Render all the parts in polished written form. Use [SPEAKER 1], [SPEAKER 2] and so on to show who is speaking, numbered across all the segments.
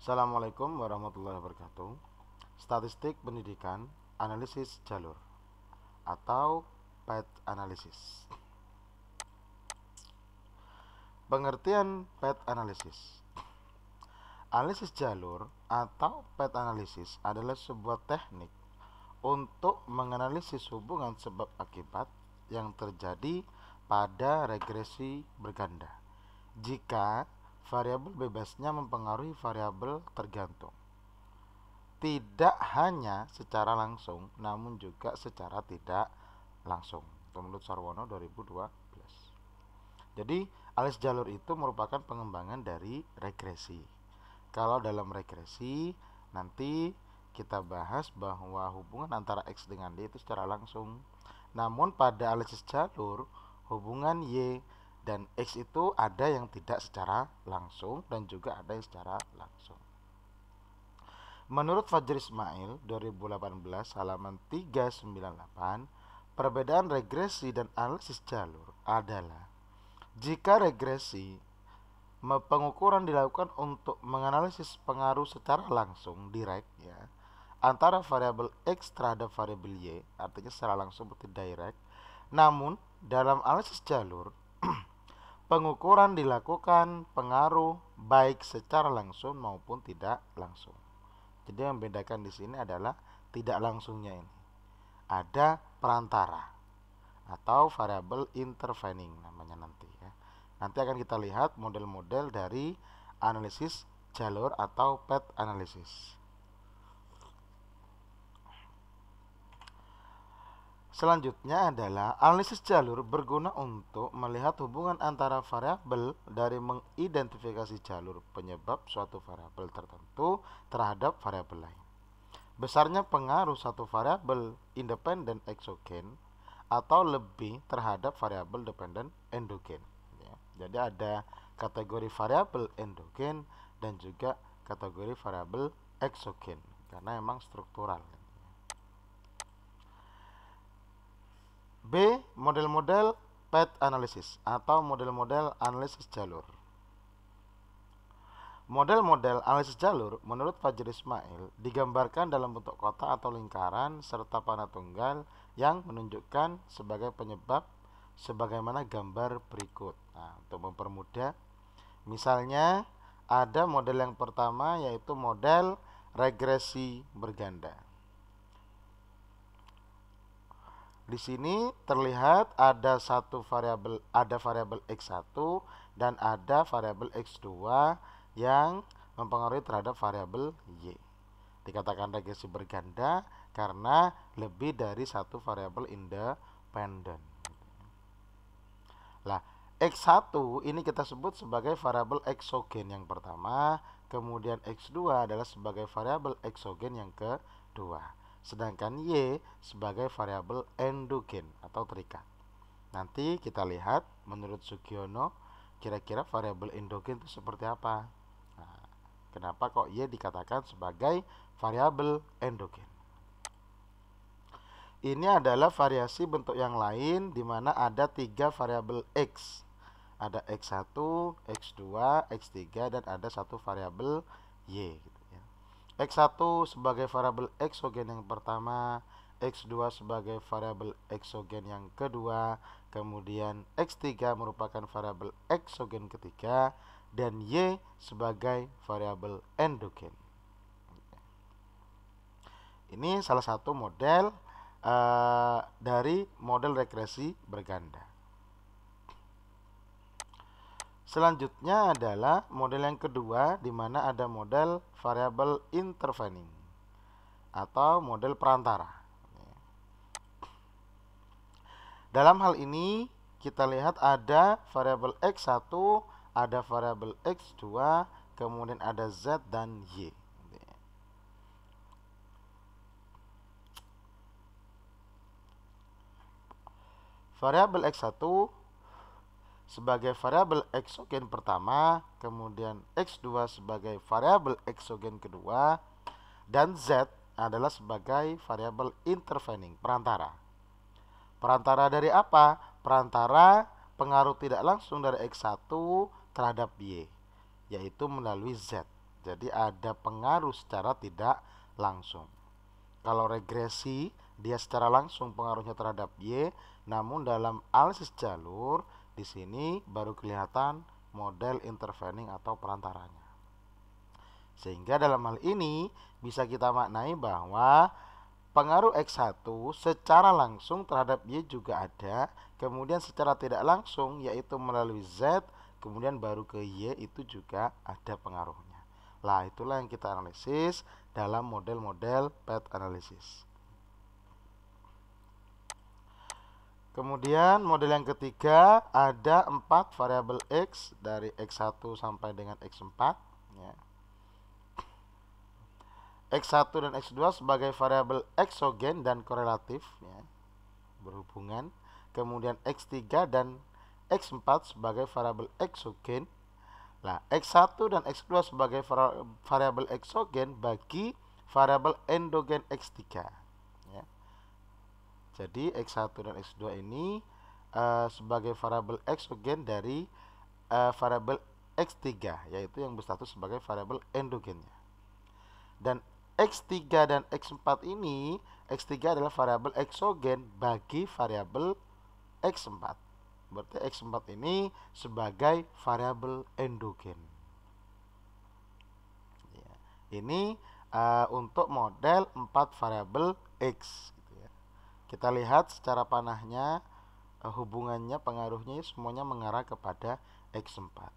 [SPEAKER 1] Assalamualaikum warahmatullahi wabarakatuh. Statistik pendidikan, analisis jalur atau path analysis. Pengertian path analysis. Analisis jalur atau path analysis adalah sebuah teknik untuk menganalisis hubungan sebab akibat yang terjadi pada regresi berganda jika variabel bebasnya mempengaruhi variabel tergantung, tidak hanya secara langsung namun juga secara tidak langsung. Menurut Sarwono 2012. Jadi analisis jalur itu merupakan pengembangan dari regresi. Kalau dalam regresi nanti kita bahas bahwa hubungan antara X dengan Y itu secara langsung. Namun pada analisis jalur, hubungan Y dan X itu ada yang tidak secara langsung dan juga ada yang secara langsung. Menurut Fajri Ismail 2018 halaman 398, perbedaan regresi dan analisis jalur adalah jika regresi pengukuran dilakukan untuk menganalisis pengaruh secara langsung direct ya antara variabel X terhadap variabel Y, artinya secara langsung berarti direct. Namun dalam analisis jalur pengukuran dilakukan pengaruh baik secara langsung maupun tidak langsung. Jadi yang membedakan di sini adalah tidak langsungnya ini. Ada perantara atau variabel intervening namanya nanti ya. Nanti akan kita lihat model-model dari analisis jalur atau path analysis. Selanjutnya adalah analisis jalur berguna untuk melihat hubungan antara variabel dari mengidentifikasi jalur penyebab suatu variabel tertentu terhadap variabel lain. Besarnya pengaruh satu variabel independen eksogen atau lebih terhadap variabel dependen endogen. Ya. Jadi ada kategori variabel endogen dan juga kategori variabel eksogen karena memang struktural. B. Model-model path analysis atau model-model analisis jalur. Model-model analisis jalur menurut Fajri Ismail digambarkan dalam bentuk kotak atau lingkaran serta panah tunggal yang menunjukkan sebagai penyebab sebagaimana gambar berikut. Nah, untuk mempermudah, misalnya ada model yang pertama yaitu model regresi berganda. Di sini terlihat ada variabel X1 dan ada variabel X2 yang mempengaruhi terhadap variabel Y. Dikatakan regresi berganda karena lebih dari satu variabel independen. Nah, X1 ini kita sebut sebagai variabel eksogen yang pertama, kemudian X2 adalah sebagai variabel eksogen yang kedua. Sedangkan Y sebagai variabel endogen atau terikat. Nanti kita lihat menurut Sugiono kira-kira variabel endogen itu seperti apa. Nah, kenapa kok Y dikatakan sebagai variabel endogen? Ini adalah variasi bentuk yang lain di mana ada 3 variabel X. Ada X1, X2, X3 dan ada satu variabel Y. X1 sebagai variabel eksogen yang pertama, X2 sebagai variabel eksogen yang kedua, kemudian X3 merupakan variabel eksogen ketiga, dan Y sebagai variabel endogen. Ini salah satu model dari model regresi berganda. Selanjutnya adalah model yang kedua di mana ada model variabel intervening atau model perantara. Dalam hal ini kita lihat ada variabel X1, ada variabel X2, kemudian ada Z dan Y. Variabel X1 sebagai variabel eksogen pertama, kemudian X2 sebagai variabel eksogen kedua, dan Z adalah sebagai variabel intervening, perantara. Perantara dari apa? Perantara pengaruh tidak langsung dari X1 terhadap Y, yaitu melalui Z. Jadi ada pengaruh secara tidak langsung. Kalau regresi dia secara langsung pengaruhnya terhadap Y, namun dalam analisis jalur di sini baru kelihatan model intervening atau perantaranya. Sehingga dalam hal ini bisa kita maknai bahwa pengaruh X1 secara langsung terhadap Y juga ada, kemudian secara tidak langsung yaitu melalui Z, kemudian baru ke Y itu juga ada pengaruhnya. Lah itulah yang kita analisis dalam model-model path analysis. Kemudian model yang ketiga ada 4 variabel X dari X1 sampai dengan X4 ya. X1 dan X2 sebagai variabel eksogen dan korelatif ya, berhubungan. Kemudian X3 dan X4 sebagai variabel eksogen. Nah, X1 dan X2 sebagai variabel eksogen bagi variabel endogen X3 ya. Jadi X1 dan X2 ini sebagai variabel eksogen dari variabel X3 yaitu yang berstatus sebagai variabel endogennya. Dan X3 dan X4 ini, X3 adalah variabel eksogen bagi variabel X4. Berarti X4 ini sebagai variabel endogen. Ya, ini untuk model 4 variabel X. Gitu ya. Kita lihat secara panahnya hubungannya, pengaruhnya semuanya mengarah kepada X4.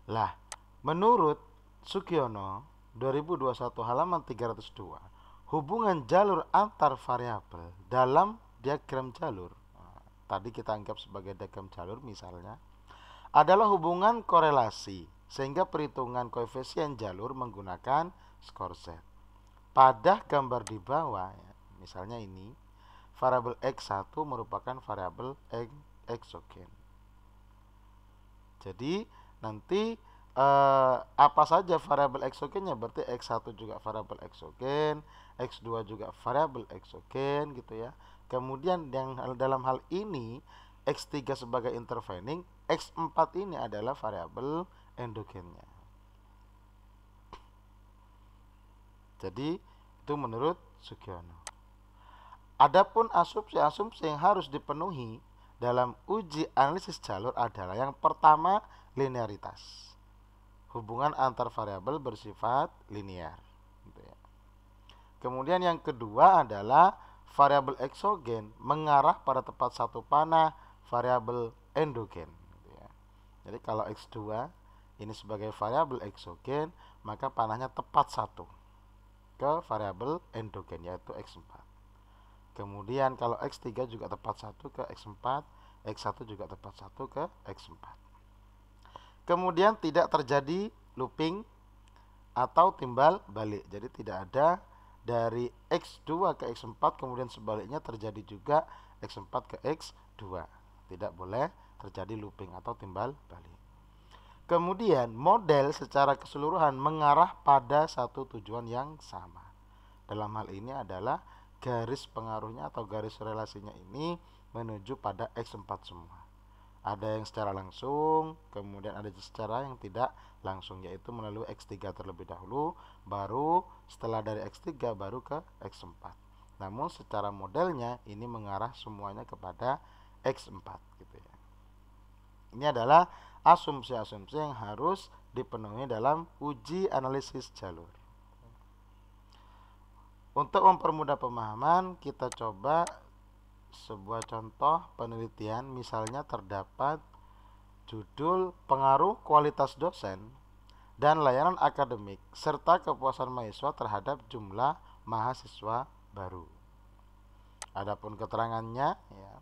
[SPEAKER 1] Lah, menurut Sugiono 2021 halaman 302, hubungan jalur antar variabel dalam diagram jalur, tadi kita anggap sebagai diagram jalur misalnya, adalah hubungan korelasi sehingga perhitungan koefisien jalur menggunakan skor Z. Pada gambar di bawah ya, misalnya ini variabel X1 merupakan variabel eksogen. Jadi nanti apa saja variabel eksogennya, berarti X1 juga variabel eksogen, X2 juga variabel eksogen gitu ya. Kemudian yang dalam hal ini X3 sebagai intervening, X4 ini adalah variabel endogennya. Jadi itu menurut Sugiono. Adapun asumsi-asumsi yang harus dipenuhi dalam uji analisis jalur adalah yang pertama linearitas. Hubungan antar variabel bersifat linear gitu ya. Kemudian yang kedua adalah variabel eksogen mengarah pada tepat satu panah variabel endogen gitu ya. Jadi kalau X2 ini sebagai variabel eksogen, maka panahnya tepat satu ke variabel endogen yaitu X4. Kemudian kalau X3 juga tepat satu ke X4, X1 juga tepat satu ke X4. Kemudian tidak terjadi looping atau timbal balik. Jadi tidak ada dari X2 ke X4 kemudian sebaliknya terjadi juga X4 ke X2. Tidak boleh terjadi looping atau timbal balik. Kemudian model secara keseluruhan mengarah pada satu tujuan yang sama. Dalam hal ini adalah garis pengaruhnya atau garis relasinya ini menuju pada X4 semua. Ada yang secara langsung, kemudian ada secara yang tidak langsung, yaitu melalui X3 terlebih dahulu, baru setelah dari X3 baru ke X4. Namun secara modelnya ini mengarah semuanya kepada X4 gitu ya. Ini adalah asumsi-asumsi yang harus dipenuhi dalam uji analisis jalur. Untuk mempermudah pemahaman, kita coba sebuah contoh penelitian. Misalnya terdapat judul pengaruh kualitas dosen dan layanan akademik serta kepuasan mahasiswa terhadap jumlah mahasiswa baru. Adapun keterangannya ya,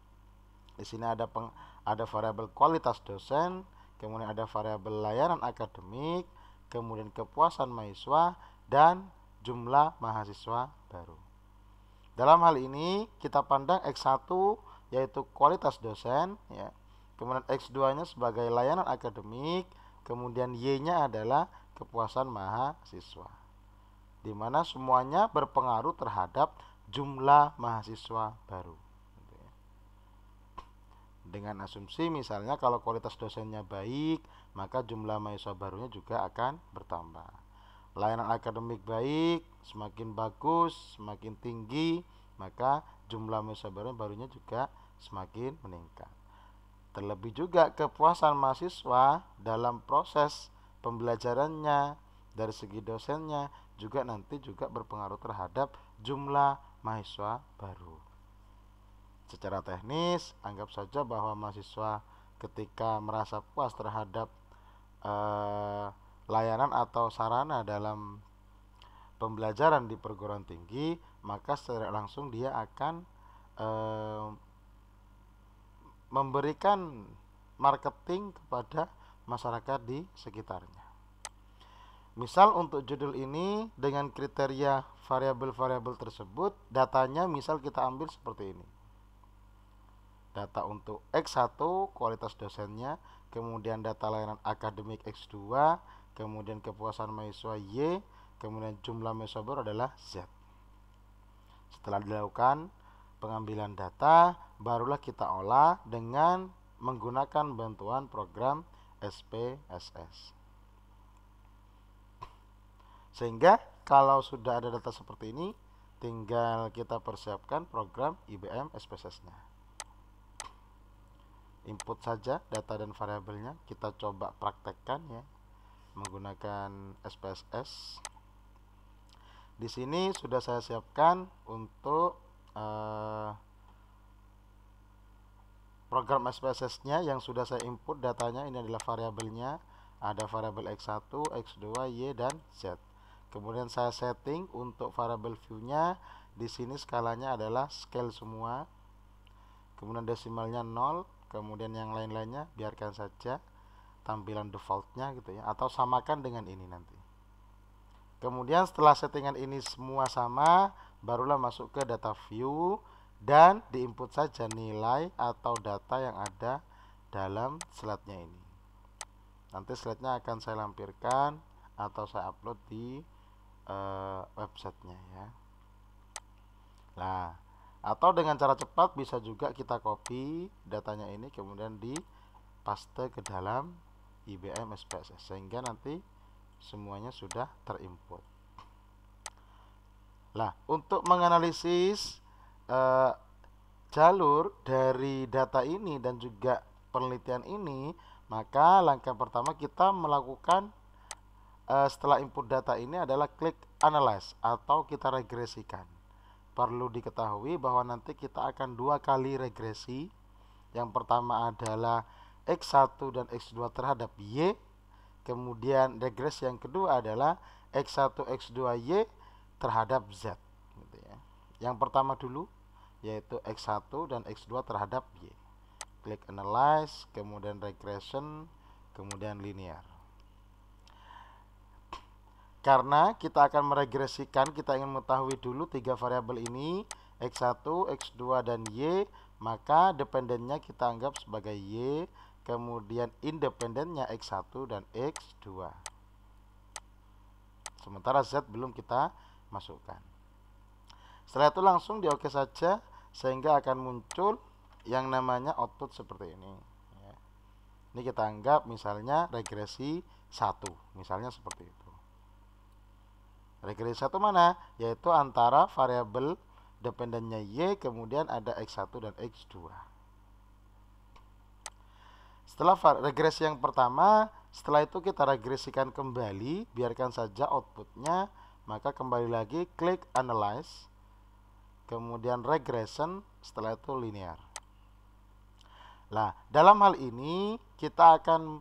[SPEAKER 1] di sini ada variabel kualitas dosen, kemudian ada variabel layanan akademik, kemudian kepuasan mahasiswa dan jumlah mahasiswa baru. Dalam hal ini kita pandang X1 yaitu kualitas dosen ya. Kemudian X2-nya sebagai layanan akademik, kemudian Y-nya adalah kepuasan mahasiswa. Di mana semuanya berpengaruh terhadap jumlah mahasiswa baru. Dengan asumsi misalnya kalau kualitas dosennya baik, maka jumlah mahasiswa barunya juga akan bertambah. Layanan akademik baik, semakin bagus, semakin tinggi, maka jumlah mahasiswa barunya juga semakin meningkat. Terlebih juga kepuasan mahasiswa dalam proses pembelajarannya dari segi dosennya juga nanti juga berpengaruh terhadap jumlah mahasiswa baru. Secara teknis, anggap saja bahwa mahasiswa ketika merasa puas terhadap layanan atau sarana dalam pembelajaran di perguruan tinggi, maka secara langsung dia akan memberikan marketing kepada masyarakat di sekitarnya. Misal untuk judul ini dengan kriteria variabel-variabel tersebut, datanya misal kita ambil seperti ini. Data untuk X1 kualitas dosennya, kemudian data layanan akademik X2, kemudian kepuasan mahasiswa Y, kemudian jumlah mahasiswa baru adalah Z. Setelah dilakukan pengambilan data, barulah kita olah dengan menggunakan bantuan program SPSS. Sehingga kalau sudah ada data seperti ini, tinggal kita persiapkan program IBM SPSS-nya. Input saja data dan variabelnya, kita coba praktekkan ya menggunakan SPSS. Di sini sudah saya siapkan untuk program SPSS-nya yang sudah saya input datanya. Ini adalah variabelnya, ada variabel X1, X2, Y dan Z. Kemudian saya setting untuk variabel view-nya. Di sini skalanya adalah scale semua. Kemudian desimalnya 0, kemudian yang lain-lainnya biarkan saja tampilan defaultnya gitu ya, atau samakan dengan ini nanti. Kemudian setelah settingan ini semua sama, barulah masuk ke data view dan diinput saja nilai atau data yang ada dalam slide-nya ini. Nanti slide-nya akan saya lampirkan atau saya upload di websitenya ya. Nah, atau dengan cara cepat bisa juga kita copy datanya ini kemudian di paste ke dalam IBM SPSS sehingga nanti semuanya sudah terinput. Nah, untuk menganalisis jalur dari data ini dan juga penelitian ini, maka langkah pertama kita melakukan setelah input data ini adalah klik analyze atau kita regresikan. Perlu diketahui bahwa nanti kita akan 2 kali regresi. Yang pertama adalah X1 dan X2 terhadap Y. Kemudian regresi yang kedua adalah X1, X2, Y terhadap Z gitu ya. Yang pertama dulu yaitu X1 dan X2 terhadap Y. Klik analyze, kemudian regression, kemudian linear. Karena kita akan meregresikan, kita ingin mengetahui dulu 3 variabel ini, X1, X2, dan Y, maka dependennya kita anggap sebagai Y, kemudian independennya X1 dan X2. Sementara Z belum kita masukkan. Setelah itu langsung di OK saja, sehingga akan muncul yang namanya output seperti ini. Ini kita anggap misalnya regresi 1, misalnya seperti itu. Regresi 1 mana? Yaitu antara variabel dependennya Y, kemudian ada X1 dan X2. Setelah regresi yang pertama, setelah itu kita regresikan kembali, biarkan saja outputnya, maka kembali lagi klik analyze, kemudian regression, setelah itu linear. Nah, dalam hal ini kita akan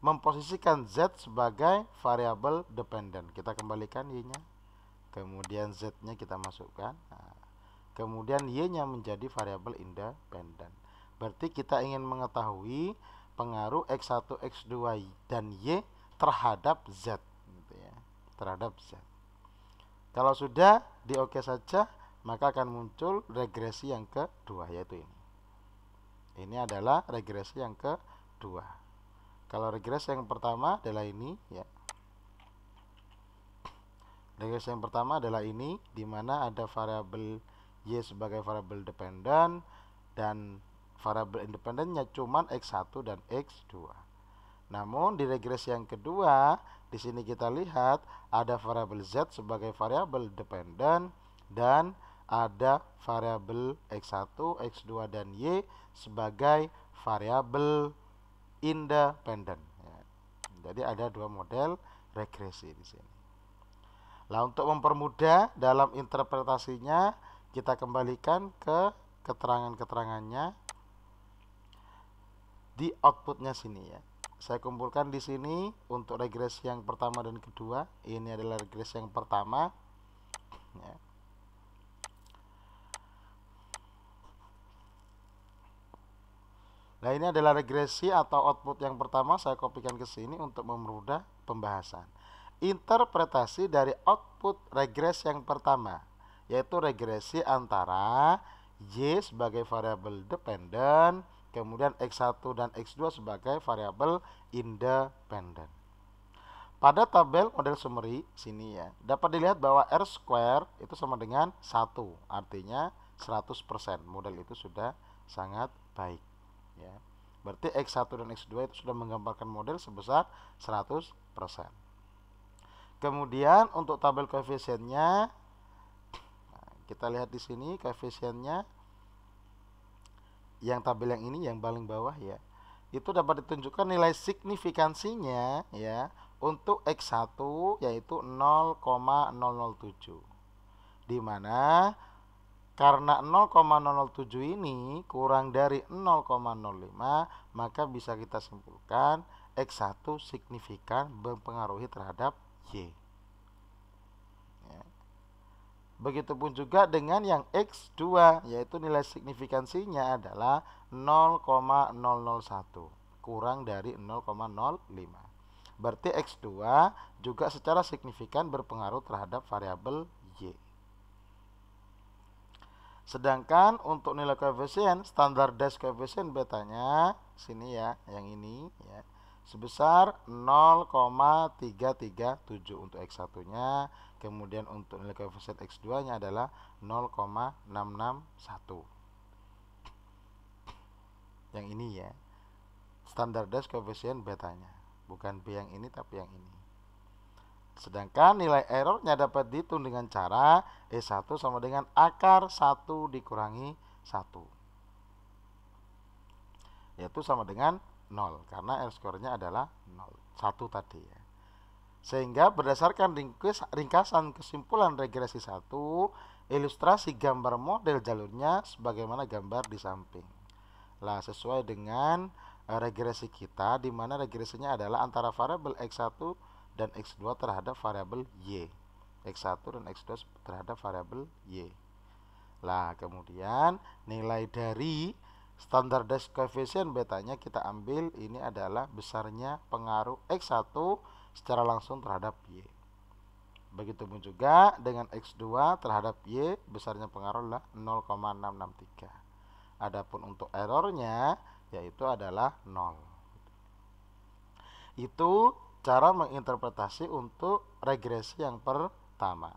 [SPEAKER 1] memposisikan Z sebagai variabel dependent. Kita kembalikan Y-nya, kemudian Z-nya kita masukkan. Nah, kemudian Y-nya menjadi variabel independent. Berarti kita ingin mengetahui pengaruh X1, X2 dan Y terhadap Z gitu ya, terhadap Z. Kalau sudah di OK saja, maka akan muncul regresi yang kedua, yaitu ini. Ini adalah regresi yang kedua. Kalau regresi yang pertama adalah ini ya. Regresi yang pertama adalah ini, di mana ada variabel Y sebagai variabel dependent dan variabel independennya cuman X1 dan X2. Namun di regresi yang kedua, di sini kita lihat ada variabel Z sebagai variabel dependen dan ada variabel X1, X2 dan Y sebagai variabel independen. Ya. Jadi ada dua model regresi di sini. Nah, untuk mempermudah dalam interpretasinya, kita kembalikan ke keterangan-keterangannya di outputnya sini ya. Saya kumpulkan di sini untuk regresi yang pertama dan kedua. Ini adalah regresi yang pertama. Ya. Nah, ini adalah regresi atau output yang pertama. Saya kopikan ke sini untuk mempermudah pembahasan. Interpretasi dari output regresi yang pertama, yaitu regresi antara Y sebagai variabel dependen, kemudian X1 dan X2 sebagai variabel independen. Pada tabel model summary sini ya, dapat dilihat bahwa R square itu sama dengan 1, artinya 100%. Model itu sudah sangat baik ya. Berarti X1 dan X2 itu sudah menggambarkan model sebesar 100%. Kemudian untuk tabel koefisiennya, kita lihat di sini koefisiennya. Yang tabel yang ini yang paling bawah ya, itu dapat ditunjukkan nilai signifikansinya ya untuk X1 yaitu 0,007. Di mana karena 0,007 ini kurang dari 0,05, maka bisa kita simpulkan X1 signifikan mempengaruhi terhadap Y. Ya. Begitupun juga dengan yang X2, yaitu nilai signifikansinya adalah 0,001, kurang dari 0,05. Berarti X2 juga secara signifikan berpengaruh terhadap variabel Y. Sedangkan untuk nilai koefisien, standardized koefisien betanya, sini ya, yang ini ya, sebesar 0,337 untuk X1-nya, kemudian untuk nilai koefisien X2-nya adalah 0,661. Yang ini ya, standardized koefisien betanya, bukan B yang ini tapi yang ini. Sedangkan nilai errornya dapat dihitung dengan cara E1 sama dengan akar 1 dikurangi 1, yaitu sama dengan 0, karena R square-nya adalah 0, 1 tadi ya. Sehingga berdasarkan ringkasan kesimpulan regresi 1, ilustrasi gambar model jalurnya sebagaimana gambar di samping. Lah, sesuai dengan regresi kita, di mana regresinya adalah antara variabel X1 dan X2 terhadap variabel Y. X1 dan X2 terhadap variabel Y. Lah, kemudian nilai dari standardized coefficient betanya kita ambil, ini adalah besarnya pengaruh X1 secara langsung terhadap Y. Begitupun juga dengan X2 terhadap Y, besarnya pengaruh adalah 0,663. Adapun untuk errornya yaitu adalah 0. Itu cara menginterpretasi untuk regresi yang pertama.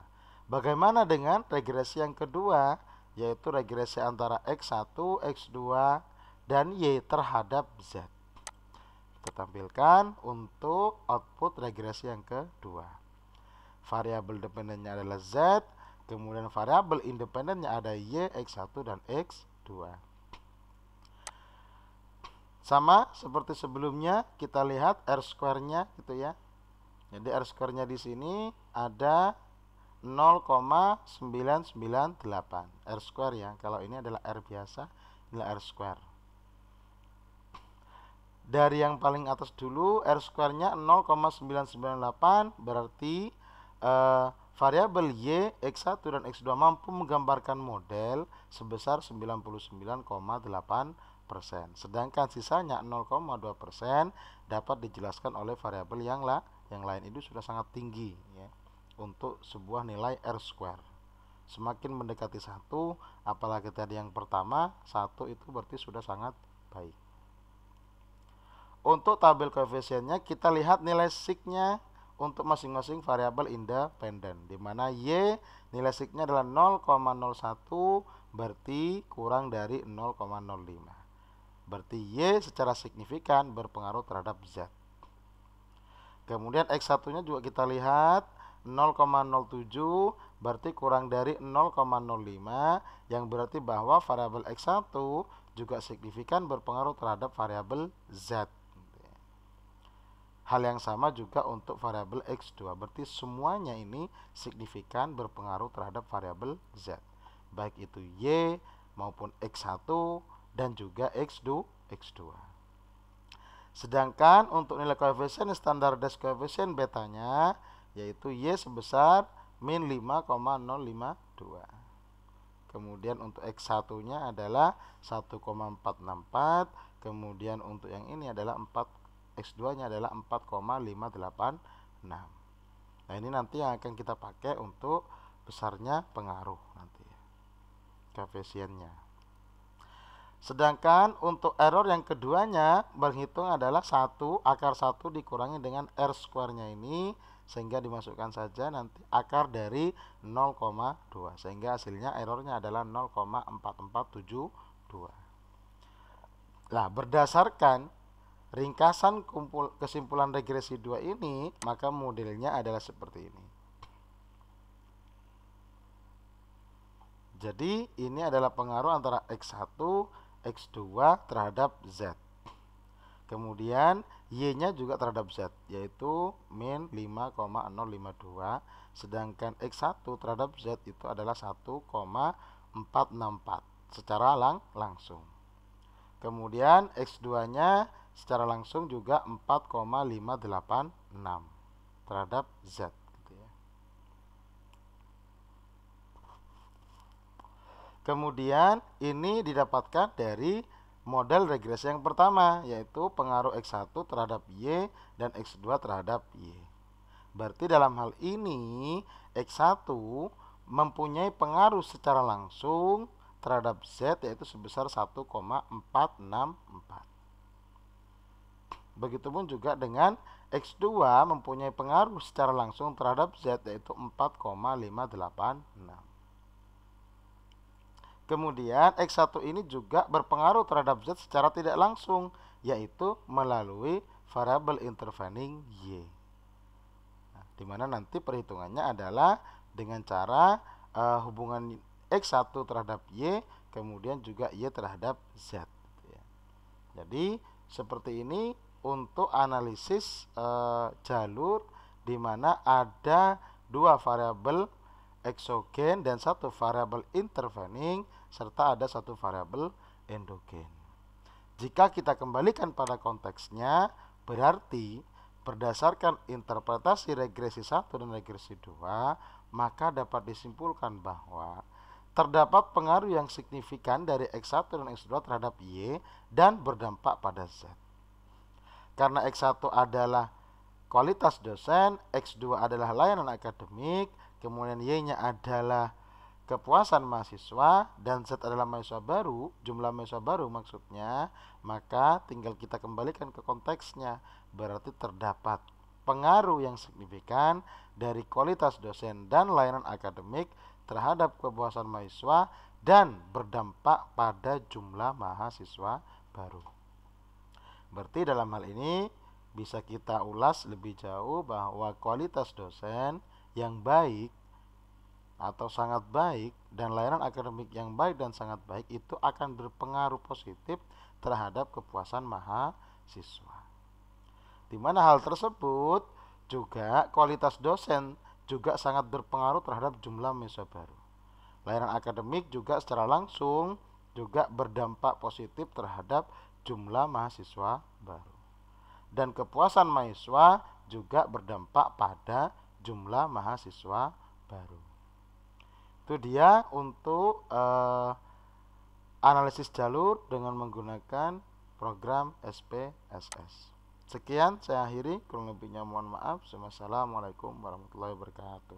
[SPEAKER 1] Bagaimana dengan regresi yang kedua, yaitu regresi antara X1, X2, dan Y terhadap Z. Kita tampilkan untuk output regresi yang kedua. Variabel dependennya adalah Z, kemudian variabel independennya ada Y, X1, dan X2. Sama seperti sebelumnya, kita lihat R square-nya gitu ya. Jadi R square-nya di sini ada 0,998 R square ya. Kalau ini adalah R biasa, inilah R square. Dari yang paling atas dulu, R square-nya 0,998, berarti variabel Y, X1 dan X2 mampu menggambarkan model sebesar 99,8%. Sedangkan sisanya 0,2% dapat dijelaskan oleh variabel yang lain. Itu sudah sangat tinggi ya, untuk sebuah nilai R square. Semakin mendekati 1, apalagi tadi yang pertama 1, itu berarti sudah sangat baik. Untuk tabel koefisiennya kita lihat nilai signya untuk masing-masing variabel independen, di mana Y nilai signya adalah 0,01, berarti kurang dari 0,05. Berarti Y secara signifikan berpengaruh terhadap Z. Kemudian X1 nya juga kita lihat 0,07, berarti kurang dari 0,05, yang berarti bahwa variabel X1 juga signifikan berpengaruh terhadap variabel Z. Hal yang sama juga untuk variabel X2, berarti semuanya ini signifikan berpengaruh terhadap variabel Z, baik itu Y maupun X1 dan juga X2. Sedangkan untuk nilai koefisien standardized koefisien betanya yaitu Y sebesar min 5,052. Kemudian untuk X1 nya adalah 1,464. Kemudian untuk yang ini adalah X2 nya adalah 4,586. Nah ini nanti yang akan kita pakai untuk besarnya pengaruh nanti ya, koefisiennya. Sedangkan untuk error yang keduanya berhitung adalah 1 akar 1 dikurangi dengan R square-nya ini, sehingga dimasukkan saja nanti akar dari 0,2, sehingga hasilnya errornya adalah 0,4472. Nah, berdasarkan ringkasan kesimpulan regresi 2 ini, maka modelnya adalah seperti ini. Jadi ini adalah pengaruh antara X1 X2 terhadap Z. Kemudian Y-nya juga terhadap Z, yaitu min 5,052. Sedangkan X1 terhadap Z itu adalah 1,464 secara langsung. Kemudian X2-nya secara langsung juga 4,586 terhadap Z. Kemudian ini didapatkan dari model regresi yang pertama, yaitu pengaruh X1 terhadap Y dan X2 terhadap Y. Berarti dalam hal ini X1 mempunyai pengaruh secara langsung terhadap Z yaitu sebesar 1,464. Begitupun juga dengan X2 mempunyai pengaruh secara langsung terhadap Z yaitu 4,586. Kemudian X1 ini juga berpengaruh terhadap Z secara tidak langsung, yaitu melalui variabel intervening Y. Nah, dimana nanti perhitungannya adalah dengan cara hubungan X1 terhadap Y, kemudian juga Y terhadap Z. Jadi seperti ini untuk analisis jalur di mana ada dua variabel eksogen dan satu variabel intervening serta ada satu variabel endogen. Jika kita kembalikan pada konteksnya, berarti berdasarkan interpretasi regresi 1 dan regresi 2, maka dapat disimpulkan bahwa terdapat pengaruh yang signifikan dari X1 dan X2 terhadap Y dan berdampak pada Z. Karena X1 adalah kualitas dosen, X2 adalah layanan akademik, kemudian Y-nya adalah kepuasan mahasiswa, dan Z adalah mahasiswa baru, jumlah mahasiswa baru maksudnya, maka tinggal kita kembalikan ke konteksnya. Berarti terdapat pengaruh yang signifikan dari kualitas dosen dan layanan akademik terhadap kepuasan mahasiswa dan berdampak pada jumlah mahasiswa baru. Berarti dalam hal ini bisa kita ulas lebih jauh bahwa kualitas dosen yang baik atau sangat baik dan layanan akademik yang baik dan sangat baik itu akan berpengaruh positif terhadap kepuasan mahasiswa. Di mana hal tersebut juga kualitas dosen juga sangat berpengaruh terhadap jumlah mahasiswa baru. Layanan akademik juga secara langsung juga berdampak positif terhadap jumlah mahasiswa baru. Dan kepuasan mahasiswa juga berdampak pada jumlah mahasiswa baru. Itu dia untuk analisis jalur dengan menggunakan program SPSS. Sekian saya akhiri, kurang lebihnya mohon maaf. Wassalamualaikum warahmatullahi wabarakatuh.